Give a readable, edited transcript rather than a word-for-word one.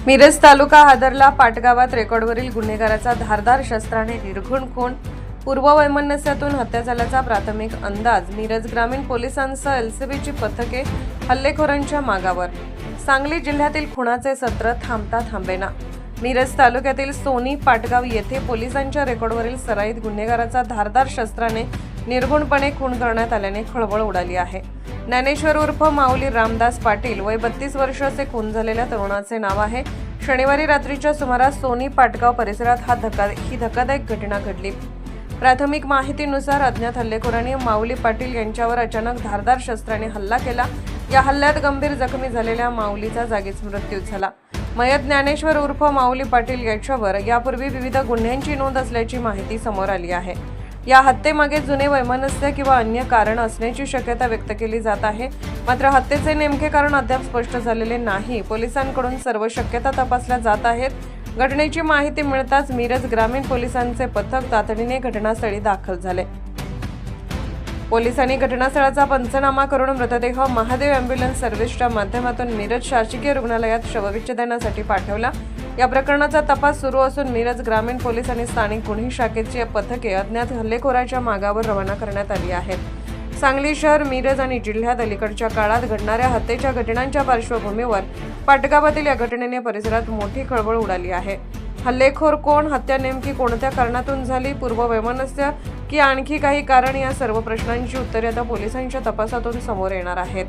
मिरज तालुका हादरला पाटगावात रेकॉर्डवरील गुन्हेगाराचा धारदार शस्त्राने निर्घुण खून, पूर्ववैमनस्यातून हत्या झाल्याचा प्राथमिक अंदाज। मिरज ग्रामीण पोलिसांसह एलसीबीची पथके हल्लेखोरांच्या मागावर। सांगली जिल्ह्यातील खुनाचे सत्र थांबता थांबेना। मिरज तालुक्यातील सोनी पाटगाव येथे पोलिसांच्या रेकॉर्डवरील सराईत गुन्हेगाराचा धारदार शस्त्राने निर्घुणपणे खून करण्यात आल्याने खळबळ उडाली आहे। ज्ञानेश्वर उर्फ माऊली रामदास पाटील वय 32 वर्ष असे खून झालेल्या तरुणाचे नाव आहे। शनिवारी रात्रीच्या सुमारास सोनी पाटगाव परिसरात ही धक्कादायक घटना घडली। प्राथमिक माहितीनुसार अज्ञात हल्लेखोरांनी माऊली पाटील यांच्यावर अचानक धारदार शस्त्राने हल्ला केला। या हल्ल्यात गंभीर जखमी झालेल्या माऊलीचा जागीच मृत्यू झाला। मयत ज्ञानेश्वर उर्फ माऊली पाटील याच्यावर यापूर्वी विविध गुन्ह्यांची नोंद असल्याची माहिती समोर आली आहे। या हत्येमागे जुने वैमनस्य किंवा अन्य कारण असण्याची शक्यता व्यक्त केली जात आहे। मात्र हत्येचे नेमके कारण अद्याप स्पष्ट झालेले नाही। पोलिसांकडून सर्व शक्यता तपासल्या जात आहेत। घटनेची माहिती मिळताच मिरज ग्रामीण पोलिसांचे पथक तातडीने घटनास्थळी दाखल झाले। पोलिसांनी घटनास्थळाचा पंचनामा करून मृतदेह महादेव अँब्युलन्स सर्व्हिसच्या माध्यमातून मिरज शासकीय रुग्णालयात शवविच्छेदनासाठी पाठवला। या प्रकरणाचा तपास सुरू असून मिरज ग्रामीण पोलीस आणि स्थानिक गुन्हे शाखेची पथके अज्ञात हल्लेखोराच्या मागावर रवाना करण्यात आली आहेत। सांगली शहर, मिरज आणि जिल्ह्यात अलीकडच्या काळात घडणाऱ्या हत्येच्या घटनांच्या पार्श्वभूमीवर पाटगावातील या घटनेने परिसरात मोठी खळबळ उडाली आहे। हल्लेखोर कोण, हत्या नेमकी कोणत्या कारणातून झाली, पूर्ववैमनस्य की आणखी काही कारण, या सर्व प्रश्नांची उत्तरे आता पोलिसांच्या तपासातून समोर येणार आहेत।